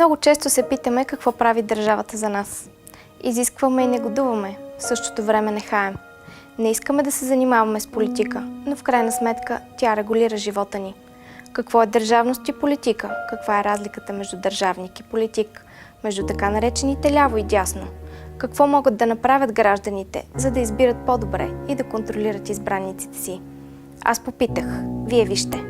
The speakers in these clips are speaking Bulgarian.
Много често се питаме какво прави държавата за нас. Изискваме и негодуваме, в същото време не хаем. Не искаме да се занимаваме с политика, но в крайна сметка тя регулира живота ни. Какво е държавност и политика? Каква е разликата между държавник и политик? Между така наречените ляво и дясно? Какво могат да направят гражданите, за да избират по-добре и да контролират избранниците си? Аз попитах. Вие вижте.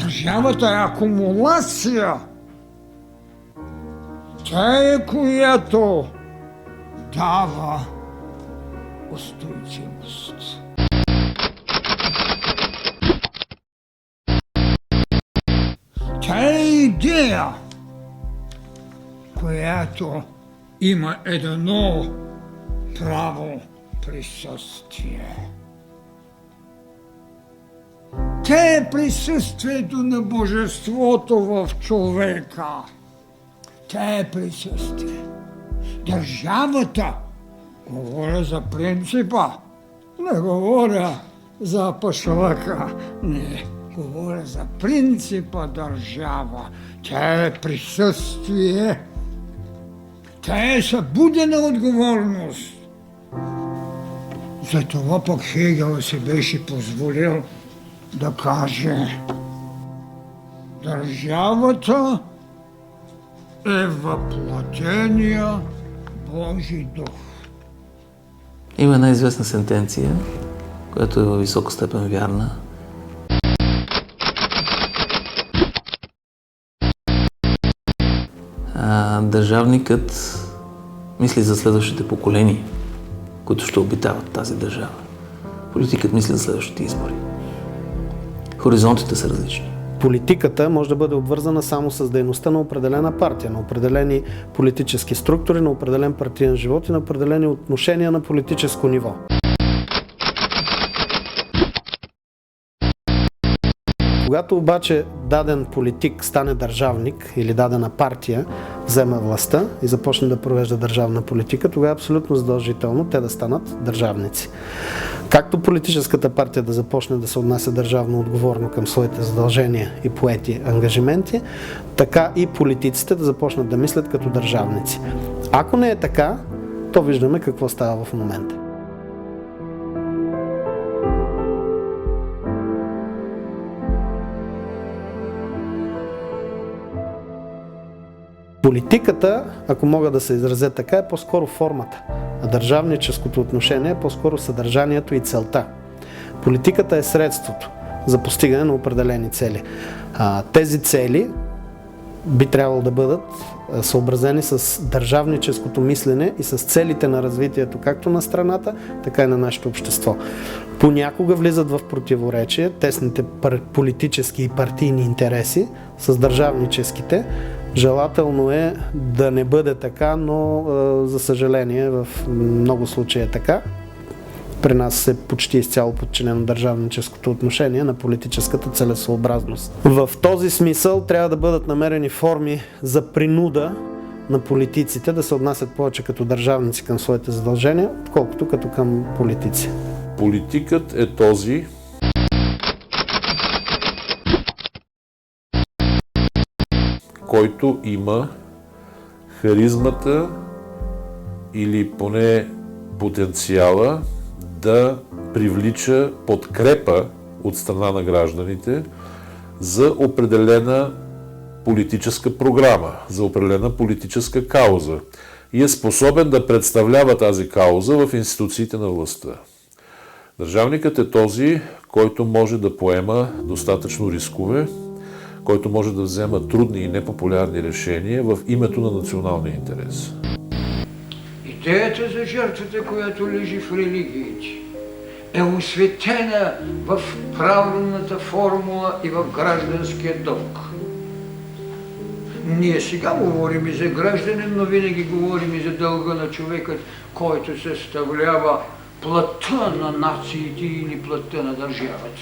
Държавата е акумулация. Тя е, която дава устойчивост. Тя е идея, която има едно право присъствие. Тя е присъствието на божеството в човека. Тя е присъствие. Държавата, говоря за принципа, не говоря за пашлъка, не, говоря за принципа държава. Тя е присъствие. Тя е събудена отговорност. Затова пък Хегел се беше позволил да каже: държавата е въплътения Божи дух. Има една известна сентенция, която е във висока степен вярна. Държавникът мисли за следващите поколения, които ще обитават тази държава. Политикът мисли за следващите избори. Хоризонтите са различни. Политиката може да бъде обвързана само с дейността на определена партия, на определени политически структури, на определен партиен живот и на определени отношения на политическо ниво. Когато обаче даден политик стане държавник или дадена партия вземе властта и започне да провежда държавна политика, тогава е абсолютно задължително те да станат държавници. Както политическата партия да започне да се отнася държавно отговорно към своите задължения и поети ангажименти, така и политиците да започнат да мислят като държавници. Ако не е така, то виждаме какво става в момента. Политиката, ако мога да се изразя така, е по-скоро формата, а държавническото отношение е по-скоро съдържанието и целта. Политиката е средството за постигане на определени цели. Тези цели би трябвало да бъдат съобразени с държавническото мислене и с целите на развитието както на страната, така и на нашето общество. Понякога влизат в противоречие тесните политически и партийни интереси с държавническите. Желателно е да не бъде така, но за съжаление в много случаи е така. При нас е почти изцяло подчинено държавническото отношение на политическата целесъобразност. В този смисъл трябва да бъдат намерени форми за принуда на политиците да се отнасят повече като държавници към своите задължения, отколкото като към политици. Политикът е този, който има харизмата или поне потенциала да привлича подкрепа от страна на гражданите за определена политическа програма, за определена политическа кауза и е способен да представлява тази кауза в институциите на властта. Държавникът е този, който може да поема достатъчно рискове, който може да взема трудни и непопулярни решения в името на националния интерес. Идеята за жертвата, която лежи в религиите, е осветена в правилната формула и в гражданския дълг. Ние сега говорим и за гражданин, но винаги говорим и за дълга на човекът, който съставлява плътта на нациите или плътта на държавата.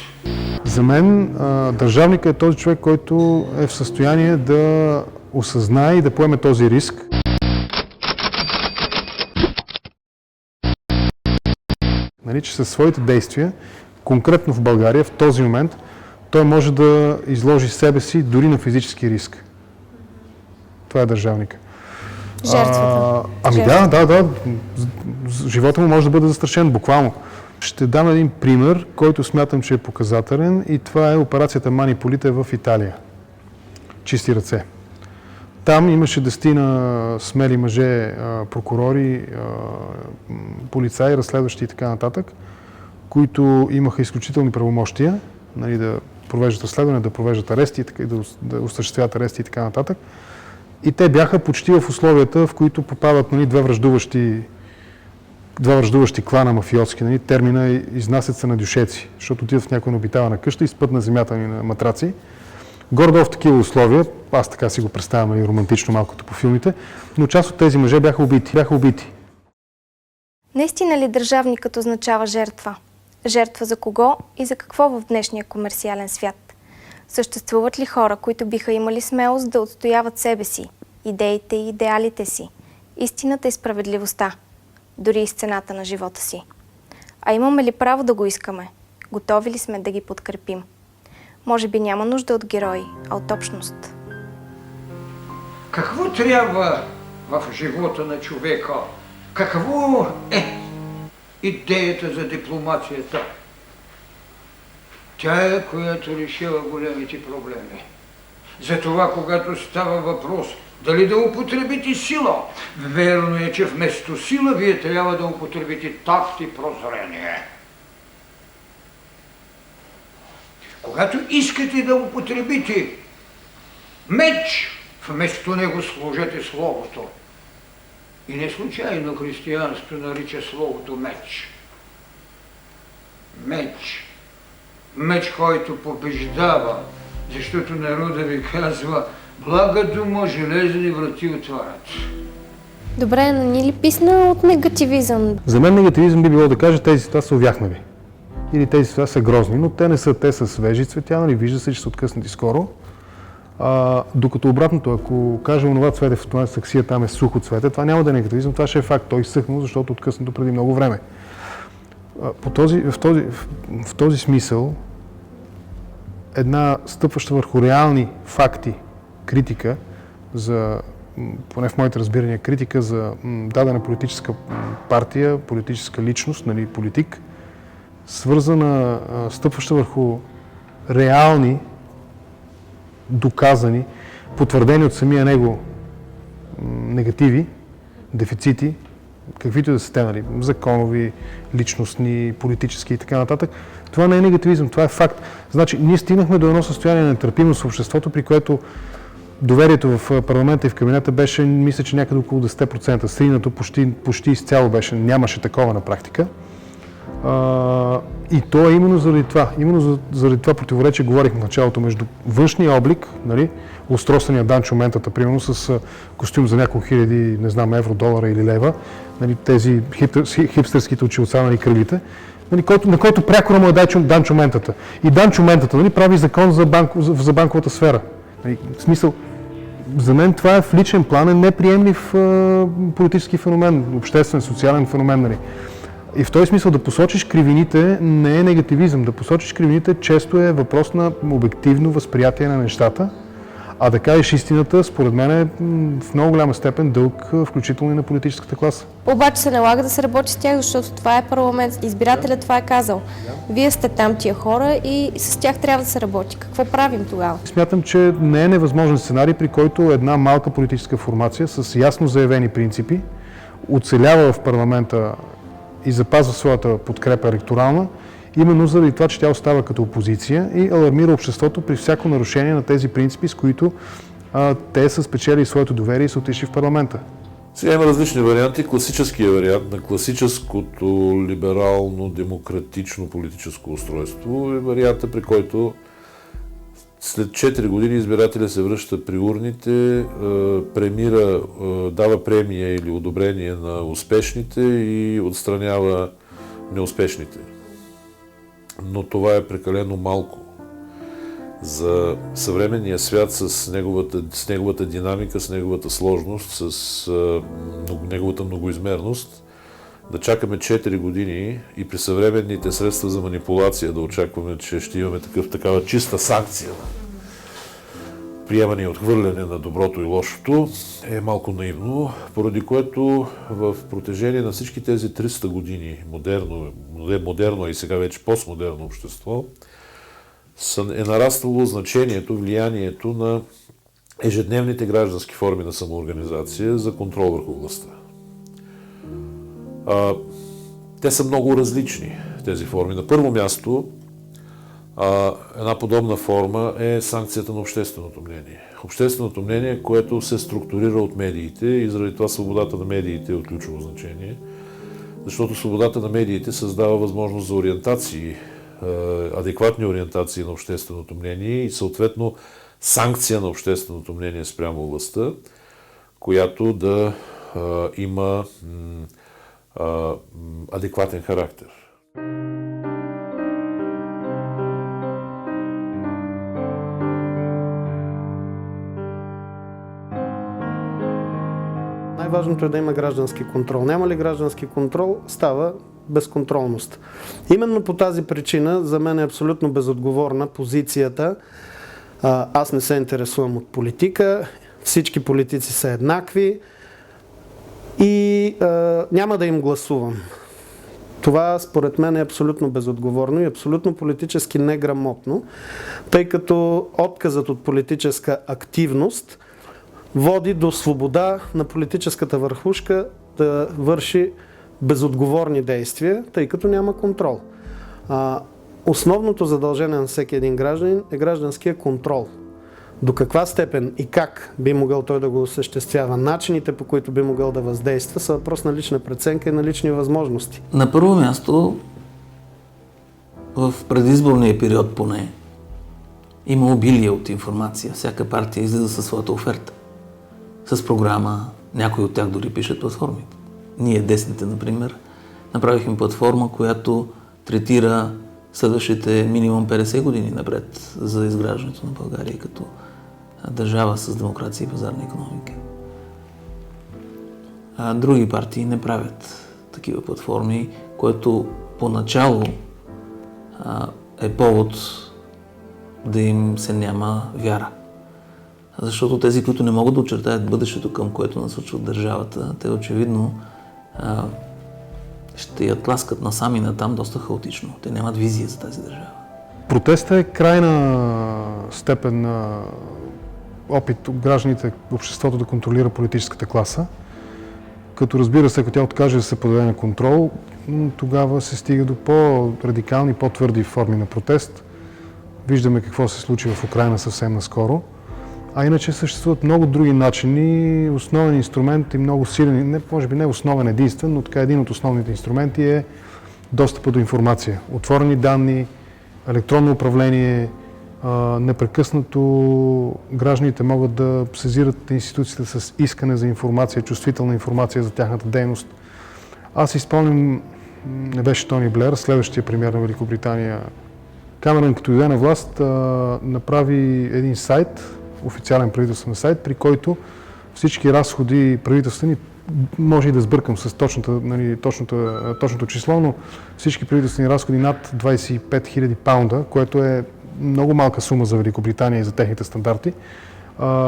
За мен държавникът е този човек, който е в състояние да осъзнае и да поеме този риск. Че със своите действия, конкретно в България, в този момент, той може да изложи себе си дори на физически риск. Това е държавника. Жертвата. Да. Живота му може да бъде застрашен буквално. Ще дам един пример, който смятам, че е показателен, и това е операцията Манипулите в Италия. Чисти ръце. Там имаше 10 смели мъже, прокурори, полицаи, разследващи и така нататък, които имаха изключителни правомощия, нали, да провеждат разследване, да провеждат арести, да осъществяват арести и така нататък. И те бяха почти в условията, в които попадат, нали, два враждуващи клана мафиотски. Нали, термина изнасят се на дюшеци, защото отидат в някоя обитавана къща и спът на земята ни на матраци. Гордо в такива условия, аз така си го представям, нали, романтично малкото по филмите, но част от тези мъже бяха убити. Наистина ли държавникът означава жертва? Жертва за кого и за какво в днешния комерциален свят? Съществуват ли хора, които биха имали смелост да отстояват себе си, идеите и идеалите си, истината и справедливостта, дори и с цената на живота си? А имаме ли право да го искаме? Готови ли сме да ги подкрепим? Може би няма нужда от герои, а от общност. Какво трябва в живота на човека? Какво е идеята за дипломацията? Тя е, която решава големите проблеми. Затова, когато става въпрос дали да употребите сила, верно е, че вместо сила вие трябва да употребите такт и прозрение. Когато искате да употребите меч, вместо него сложете Словото. И не случайно християнството нарича Словото меч. Меч. Меч, който побеждава, защото народа ви казва: блага дума, железни врати отварят. Добре, но ни ли писна от негативизъм? За мен негативизъм би било да кажа, тези цвета са увяхнали. Или тези цвета са грозни, но те не са, те са свежи цветя, нали, вижда се, че са откъснати скоро. Докато обратното, ако кажем онова цвете в това саксия, там е сухо цвете, това няма да е негативизъм, това ще е факт, той изсъхнал, защото е откъснато преди много време. В този смисъл, една стъпваща върху реални факти критика за, поне в моите разбирания, критика за дадена политическа партия, политическа личност, нали, политик, свързана, стъпваща върху реални, доказани, потвърдени от самия него негативи, дефицити, каквито да са те, нали, законови, личностни, политически и така нататък. Това не е негативизъм, това е факт. Значи, ние стигнахме до едно състояние на нетърпимост в обществото, при което доверието в парламента и в кабинета беше, мисля, че някъде около 10%. Сринато почти изцяло беше, нямаше такова на практика. И то е именно заради това. Именно заради това противоречие говорих в началото между външния облик, нали, устройствения Данчо Ментата, примерно с костюм за няколко хиляди, не знам, евро, долара или лева, нали, тези хипстърските очилца, нали, крилите, нали, на който прякора му е Данчо Ментата. И Данчо Ментата, нали, прави закон за банковата сфера. Нали, в смисъл, за мен това е в личен план, е неприемлив политически феномен, обществен, социален феномен. Нали. И в този смисъл да посочиш кривините не е негативизъм. Да посочиш кривините често е въпрос на обективно възприятие на нещата, а да кажеш истината, според мен е в много голяма степен дълг, включително и на политическата класа. Обаче се налага да се работи с тях, защото това е парламент. Избирателят това е казал. Вие сте там тия хора и с тях трябва да се работи. Какво правим тогава? Смятам, че не е невъзможен сценарий, при който една малка политическа формация с ясно заявени принципи оцелява в парламента и запазва своята подкрепа електорална, именно заради това, че тя остава като опозиция и алармира обществото при всяко нарушение на тези принципи, с които те са спечели своето доверие и са отишли в парламента. Сега има различни варианти. Класическия вариант на класическото либерално-демократично политическо устройство е варианта, при който след 4 години избирателя се връща при урните, премира, дава премия или одобрение на успешните и отстранява неуспешните. Но това е прекалено малко за съвременния свят с неговата динамика, с неговата сложност, с неговата многоизмерност. да чакаме 4 години и при съвременните средства за манипулация да очакваме, че ще имаме такава чиста санкция на приемане и отхвърляне на доброто и лошото, е малко наивно, поради което в протежение на всички тези 300 години модерно и сега вече постмодерно общество е нараствало значението, влиянието на ежедневните граждански форми на самоорганизация за контрол върху властта. Те са много различни, тези форми. На първо място, една подобна форма е санкцията на общественото мнение. Общественото мнение, което се структурира от медиите и заради това свободата на медиите е от ключово значение, защото свободата на медиите създава възможност за ориентации, адекватни ориентации на общественото мнение и съответно санкция на общественото мнение спрямо властта, която да има адекватен характер. Най-важното е да има граждански контрол. Няма ли граждански контрол, става безконтролност. Именно по тази причина за мен е абсолютно безотговорна позицията. Аз не се интересувам от политика, всички политици са еднакви и няма да им гласувам. Това според мен е абсолютно безотговорно и абсолютно политически неграмотно, тъй като отказът от политическа активност води до свобода на политическата върхушка да върши безотговорни действия, тъй като няма контрол. Основното задължение на всеки един гражданин е гражданския контрол. До каква степен и как би могъл той да го осъществява, начините по които би могъл да въздейства, са въпрос на лична преценка и на лични възможности. На първо място, в предизборния период поне, има обилие от информация. Всяка партия излиза със своята оферта. С програма, някои от тях дори пишат платформите. Ние, десните, например, направихме платформа, която третира следващите минимум 50 години напред за изграждането на България като държава с демокрация и пазарна икономика. Други партии не правят такива платформи, което поначало е повод да им се няма вяра. Защото тези, които не могат да очертаят бъдещето, към което насочват държавата, те очевидно ще я тласкат насам и натам доста хаотично. Те нямат визия за тази държава. Протестът е крайна степен на опит от гражданите, обществото да контролира политическата класа. Като разбира се, ако тя откаже да се подаде на контрол, тогава се стига до по-радикални, по-твърди форми на протест. Виждаме какво се случи в Украйна съвсем наскоро. А иначе съществуват много други начини. Основен инструмент и много силен, може би не основен единствен, но така един от основните инструменти е достъпа до информация. Отворени данни, електронно управление, непрекъснато гражданите могат да сезират институциите с искане за информация, чувствителна информация за тяхната дейност. Аз си спомням, не беше Тони Блеър, следващия премиер на Великобритания. Камерън, като дойде на власт, направи един сайт, официален правителствен сайт, при който всички разходи правителствени, може и да сбъркам с точното число, но всички правителствени разходи над 25 000 паунда, което е много малка сума за Великобритания и за техните стандарти,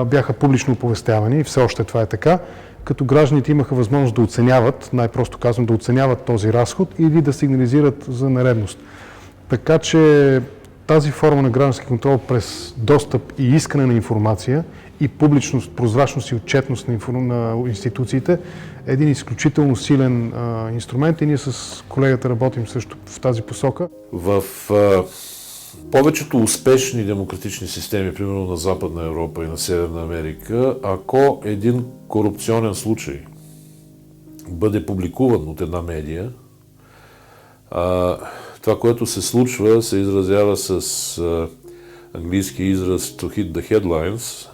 бяха публично оповестявани и все още това е така, като гражданите имаха възможност да оценяват, най-просто казвам, да оценяват този разход или да сигнализират за нередност. Така че тази форма на граждански контрол през достъп и искане на информация и публичност, прозрачност и отчетност на институциите е един изключително силен инструмент и ние с колегата работим също в тази посока. В повечето успешни демократични системи, примерно на Западна Европа и на Северна Америка, ако един корупционен случай бъде публикуван от една медия, това, което се случва, се изразява с английски израз to hit the headlines.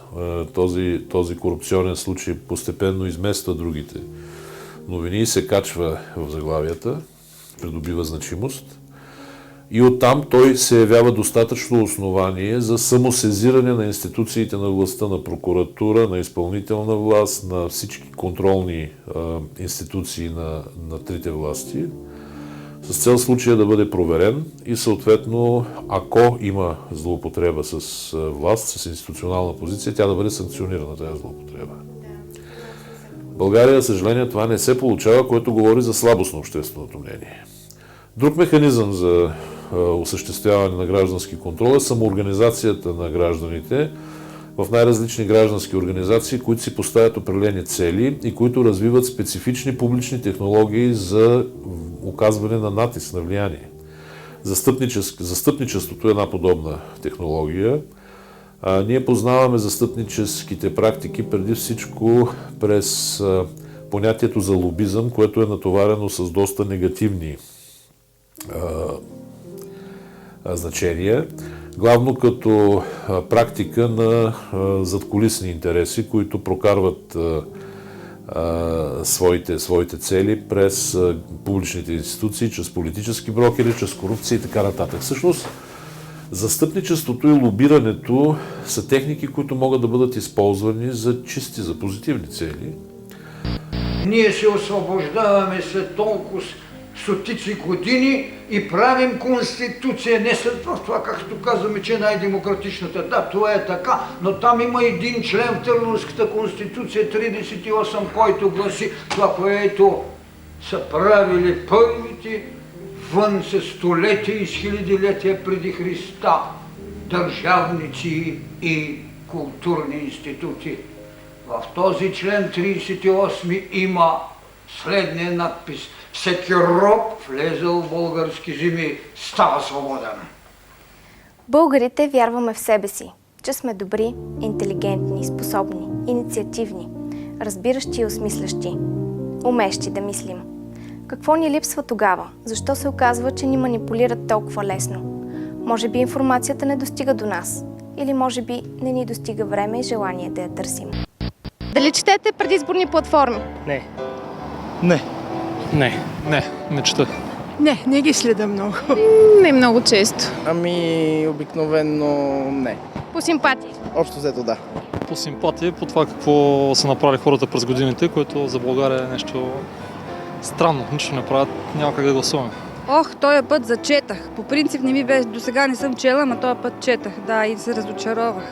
Този корупционен случай постепенно измества другите новини и се качва в заглавията, придобива значимост. И оттам той се явява достатъчно основание за самосезиране на институциите на властта, на прокуратура, на изпълнителна власт, на всички контролни институции на трите власти, с цел случая да бъде проверен и съответно, ако има злоупотреба с власт, с институционална позиция, тя да бъде санкционирана, тази злоупотреба. В България, за съжаление, това не се получава, което говори за слабост на общественото мнение. Друг механизъм за осъществяване на граждански контрол е самоорганизацията на гражданите в най-различни граждански организации, които си поставят определени цели и които развиват специфични публични технологии за оказване на натиск, на влияние. Застъпничеството е една подобна технология. Ние познаваме застъпническите практики преди всичко през понятието за лобизъм, което е натоварено с доста негативни значения, главно като практика на задкулисни интереси, които прокарват своите цели през публичните институции, чрез политически брокери, чрез корупция и така нататък. Всъщност, застъпничеството и лобирането са техники, които могат да бъдат използвани за чисти, за позитивни цели. Ние се освобождаваме след толкова стотици години и правим конституция, не след това, както казваме, че е най-демократичната. Да, това е така, но там има един член в Търновската конституция, 38, който гласи това, което са правили първите вън с столетия и с хилядилетия преди Христа държавници и културни институти. В този член 38 има следния надпис: всеки роб, влезъл в български земи, става свободен. Българите вярваме в себе си, че сме добри, интелигентни, способни, инициативни, разбиращи и осмислящи, умещи да мислим. Какво ни липсва тогава? Защо се оказва, че ни манипулират толкова лесно? Може би информацията не достига до нас. Или може би не ни достига време и желание да я търсим. Дали четете предизборни платформи? Не. Не. Не чета. Не ги следа много. Не много често. Ами, обикновено не. По симпатии? Общо взето да. По симпатия, по това какво са направили хората през годините, което за България е нещо странно. Нищо не правят, няма как да гласуваме. Този път зачетах. По принцип не ми беше, до сега не съм чела, ама този път четах, да, и се разочаровах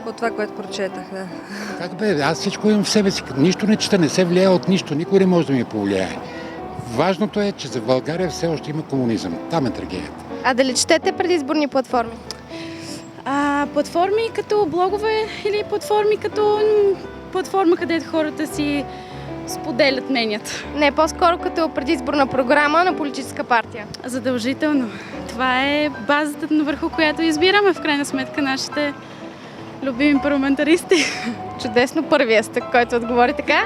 от това, което прочетах, да. Как бе, аз всичко имам в себе си. Нищо не чета, не се влияе от нищо, никой не може да ми повлияе. Важното е, че за България все още има комунизъм. Там е трагедията. А дали четете предизборни платформи? Платформи като блогове или платформа, където хората си споделят мненията. Не, по-скоро като предизборна програма на политическа партия. Задължително. Това е базата, върху която избираме в крайна сметка нашите любими парламентаристи. Чудесно, първия сте, който отговори така.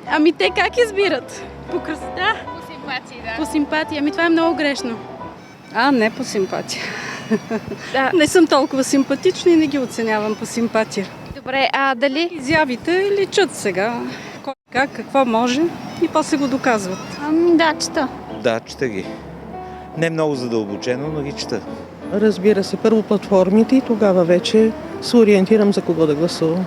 Ами те как избират? По красота? По симпатии, да. По симпатия. Ами това е много грешно. Не по симпатия. Да. Не съм толкова симпатична и не ги оценявам по симпатия. Добре, а дали? Изявите личат сега. Кой как, какво може и после го доказват. Да, чета. Да, чета ги. Не много задълбочено, но ги чета. Разбира се, първо платформите и тогава вече се ориентирам за кого да гласувам.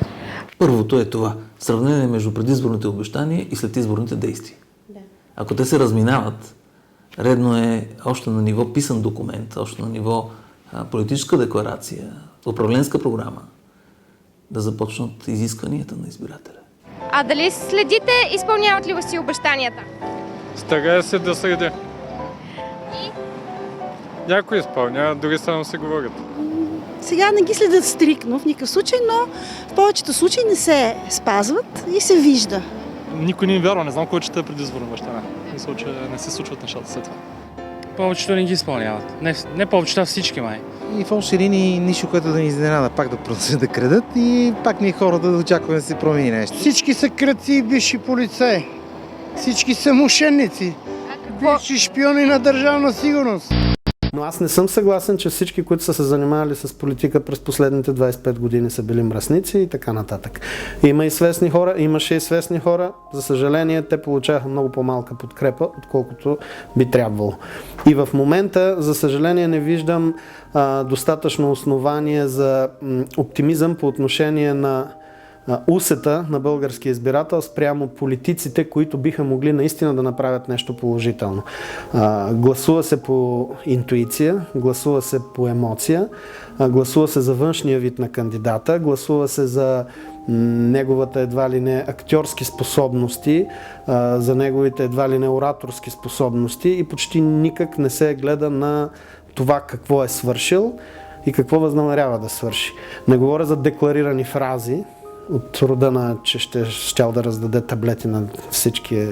Първото е това. Сравнение между предизборните обещания и след изборните действия. Да. Ако те се разминават, редно е още на ниво писан документ, още на ниво политическа декларация, управленска програма, да започнат изискванията на избирателя. А дали следите, изпълняват ли си обещанията? Старая се да следя. Някой изпълнява, други само се говорят. Сега не ги следят стрикно в никакъв случай, но в повечето случаи не се спазват и се вижда. Никой не им вярва, не знам кой чете предизборно обещания. Мисля, че не се случват нещата след това. Повечето не ги изпълняват. Не повечето, а всички май. И в общи линии нищо, което да ни изненада, пак да продължат да крадат и пак ние хората да очакваме да се промени нещо. Всички са кръци и бивши полицаи. Всички са мошенници. Бивши шпиони на държавна сигурност. Но аз не съм съгласен, че всички, които са се занимавали с политика през последните 25 години са били мръсници и така нататък. Имаше и свестни хора, за съжаление те получаваха много по-малка подкрепа, отколкото би трябвало. И в момента, за съжаление, не виждам достатъчно основание за оптимизъм по отношение на усета на българския избирател спрямо политиците, които биха могли наистина да направят нещо положително. Гласува се по интуиция, гласува се по емоция, гласува се за външния вид на кандидата, гласува се за неговата едва ли не актьорски способности, за неговите едва ли не ораторски способности и почти никак не се гледа на това какво е свършил и какво възнамерява да свърши. Не говоря за декларирани фрази, от рода на, че щял да раздаде таблети на всички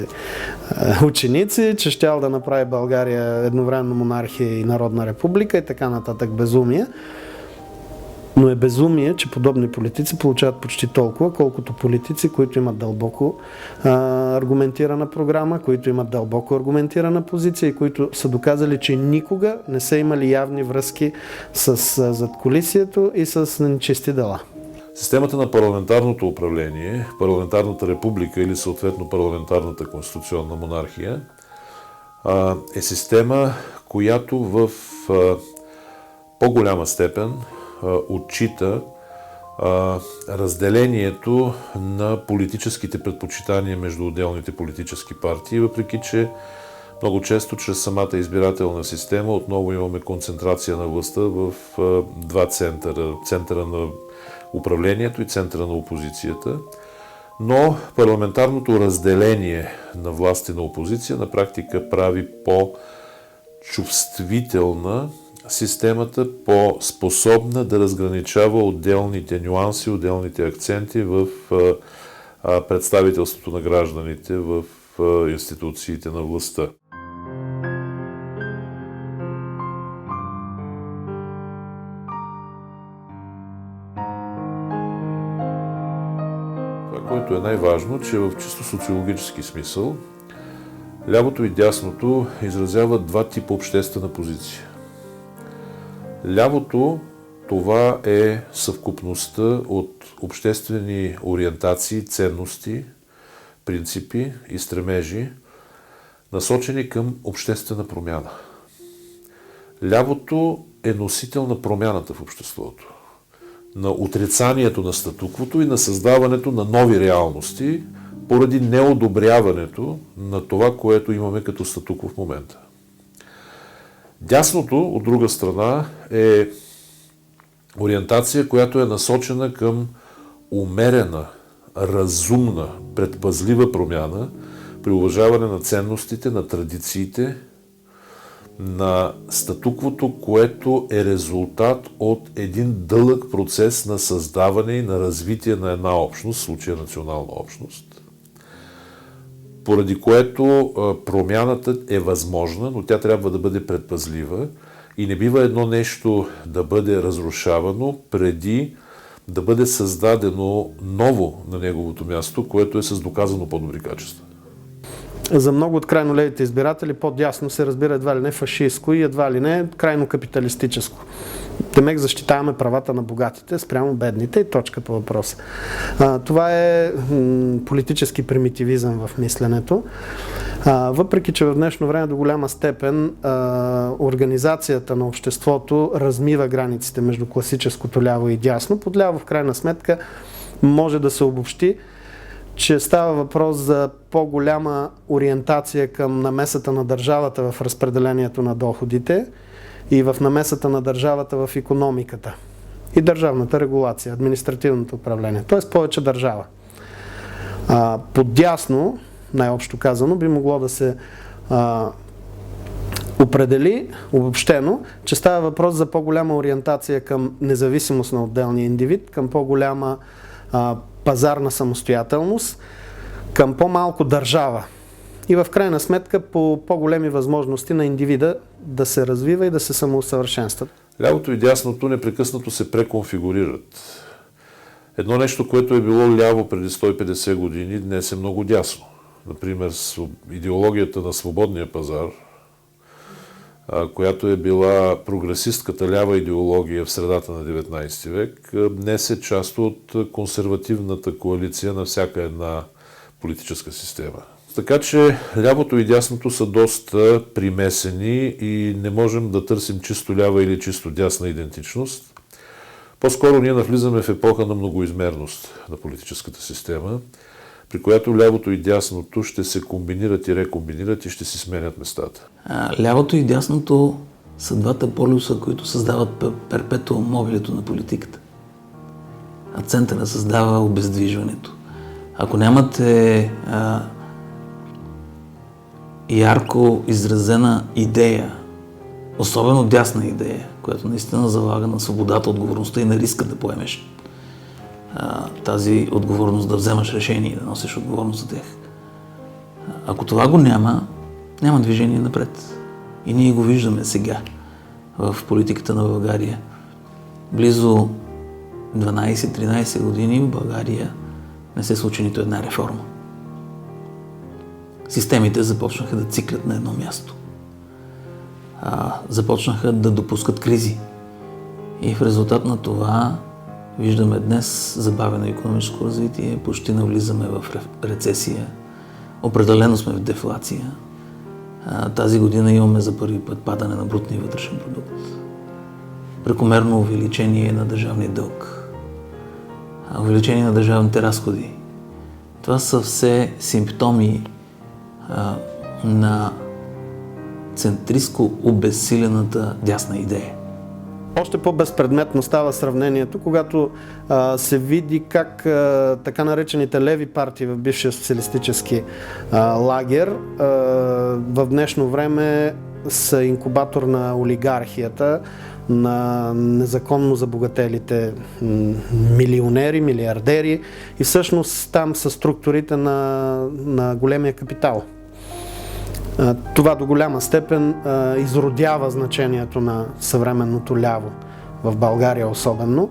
ученици, че щял да направи България едновременно монархия и народна република и така нататък безумие. Но е безумие, че подобни политици получават почти толкова, колкото политици, които имат дълбоко аргументирана програма, които имат дълбоко аргументирана позиция и които са доказали, че никога не са имали явни връзки с задкулисието и с нечисти дела. Системата на парламентарното управление, парламентарната република или съответно парламентарната конституционна монархия е система, която в по-голяма степен отчита разделението на политическите предпочитания между отделните политически партии, въпреки че много често чрез самата избирателна система отново имаме концентрация на властта в два центъра. Центъра на управлението и центъра на опозицията. Но парламентарното разделение на власт и на опозиция на практика прави по-чувствителна системата, по-способна да разграничава отделните нюанси, отделните акценти в представителството на гражданите в институциите на властта. Което е най-важно, че в чисто социологически смисъл лявото и дясното изразяват два типа обществена позиция. Лявото това е съвкупността от обществени ориентации, ценности, принципи и стремежи, насочени към обществена промяна. Лявото е носител на промяната в обществото, на отрицанието на статуквото и на създаването на нови реалности поради неодобряването на това, което имаме като статукво в момента. Дясното, от друга страна, е ориентация, която е насочена към умерена, разумна, предпазлива промяна при уважаване на ценностите, на традициите, на статуквото, което е резултат от един дълъг процес на създаване и на развитие на една общност, в случая национална общност, поради което промяната е възможна, но тя трябва да бъде предпазлива и не бива едно нещо да бъде разрушавано преди да бъде създадено ново на неговото място, което е с доказано по-добри качества. За много от крайно левите избиратели по-дясно се разбира едва ли не фашистско и едва ли не крайно капиталистическо. Демек защитаваме правата на богатите спрямо бедните и точка по въпроса. Това е политически примитивизъм в мисленето. Въпреки че в днешно време до голяма степен организацията на обществото размива границите между класическото ляво и дясно, под ляво в крайна сметка може да се обобщи, че става въпрос за по-голяма ориентация към намесата на държавата в разпределението на доходите и в намесата на държавата в икономиката и държавната регулация, административното управление, т.е. повече държава. Поддясно, най-общо казано, би могло да се определи обобщено, че става въпрос за по-голяма ориентация към независимост на отделния индивид, към по-голяма пазарна самостоятелност, към по-малко държава и в крайна сметка по по-големи възможности на индивида да се развива и да се самоусъвършенства. Лявото и дясното непрекъснато се преконфигурират. Едно нещо, което е било ляво преди 150 години, днес е много дясно. Например, идеологията на свободния пазар която е била прогресистката лява идеология в средата на 19 век, днес е част от консервативната коалиция на всяка една политическа система. Така че лявото и дясното са доста примесени и не можем да търсим чисто лява или чисто дясна идентичност. По-скоро ние навлизаме в епоха на многоизмерност на политическата система, при която лявото и дясното ще се комбинират и рекомбинират и ще си сменят местата. Лявото и дясното са двата полюса, които създават перпетуум мобилето на политиката. А центъра създава обездвижването. Ако нямате ярко изразена идея, особено дясна идея, която наистина залага на свободата, отговорността и на риска да поемеш тази отговорност, да вземаш решение и да носиш отговорност за тях. Ако това го няма, няма движение напред. И ние го виждаме сега в политиката на България. Близо 12-13 години в България не се случи нито една реформа. Системите започнаха да циклят на едно място. Започнаха да допускат кризи. И в резултат на това виждаме днес забавено икономическо развитие, почти навлизаме в рецесия, определено сме в дефлация. Тази година имаме за първи път падане на брутния вътрешен продукт, прекомерно увеличение на държавния дълг, увеличение на държавните разходи. Това са все симптоми на центристко обезсилената дясна идея. Още по-безпредметно става сравнението, когато се види как така наречените леви партии в бившия социалистически лагер в днешно време са инкубатор на олигархията, на незаконно забогателите милионери, милиардери и всъщност там са структурите на големия капитал. Това до голяма степен изродява значението на съвременното ляво в България особено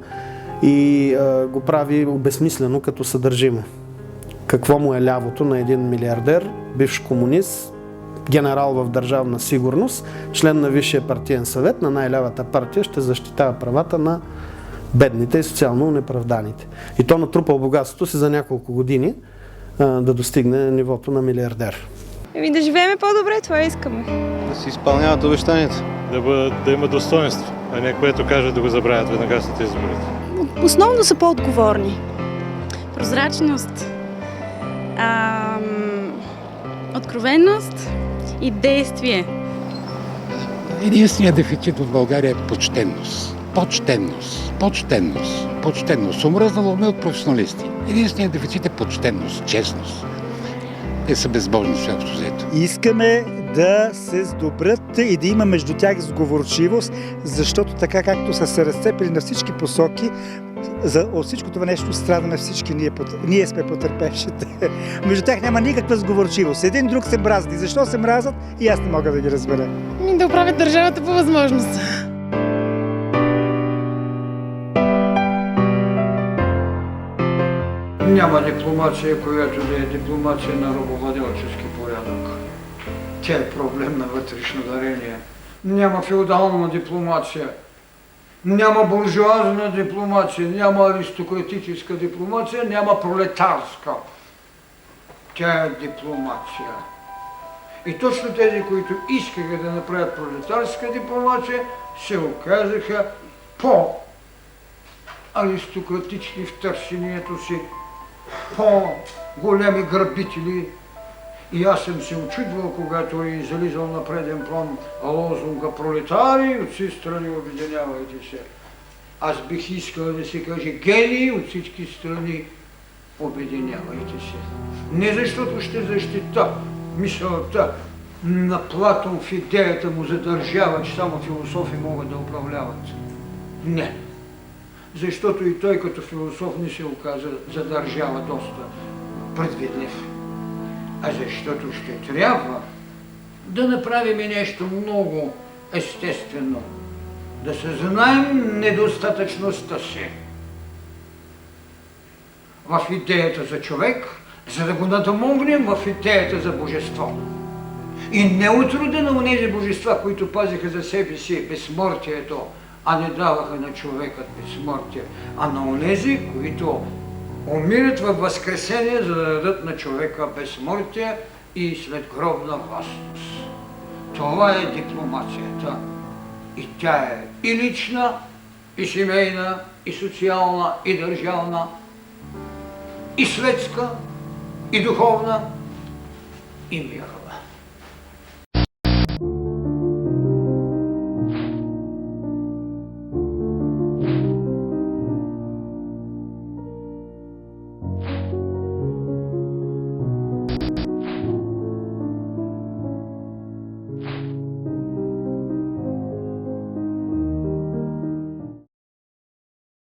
и го прави обезсмислено като съдържимо. Какво му е лявото на един милиардер, бивш комунист, генерал в Държавна сигурност, член на Висшия партиен съвет на най-лявата партия, ще защитава правата на бедните и социално неправданите. И то натрупал богатството си за няколко години да достигне нивото на милиардер. Да живеем по-добре, това искаме. Да си изпълняват обещанията. Да има достоинство, а не което кажат да го забравят веднага след изборите. Основно са по-отговорни. Прозрачност, откровенност и действие. Единственият дефицит в България е почтенност. Почтенност. Омръзнало ме от професионалисти. Единственият дефицит е почтенност, честност. Те са безбожни с общо взето. Искаме да се сдобрят и да има между тях сговорчивост, защото така както са се разцепили на всички посоки, от всичко това нещо страдаме всички, ние сме потърпевшите. Между тях няма никаква сговорчивост. Един друг се мразни. Защо се мразят? И аз не мога да ги разбера. Да оправят държавата по възможност. Няма дипломация, която да е дипломация на робовладелчески порядък. Тя е проблем на вътрешно дарение. Няма феодална дипломация, няма буржуазна дипломация, няма аристократическа дипломация, няма пролетарска. Тя е дипломация. И точно тези, които искаха да направят пролетарска дипломация, се оказаха по-аристократични в търсението си, по-големи грабители. И аз съм се очудвал, когато е зализал на преден план лозунга пролетари, от всички страни обединявайте се. Аз бих искал да се каже гении, от всички страни обединявайте се. Не защото ще защита мисълта на Платон в идеята му за държава, че само философи могат да управляват. Не. Защото и той като философ не се оказа за държава доста предвидлив. А защото ще трябва да направим нещо много естествено. Да съзнаем недостатъчността си в идеята за човек, за да го надмогнем в идеята за божество. И не от рода на онези божества, които пазиха за себе си безсмъртието, а не даваха на човекът безсмъртие, а на онези, които умират във възкресение, за да дадат на човека безсмъртие и следгробна властност. Това е дипломацията. И тя е и лична, и семейна, и социална, и държавна, и светска, и духовна, и мирна.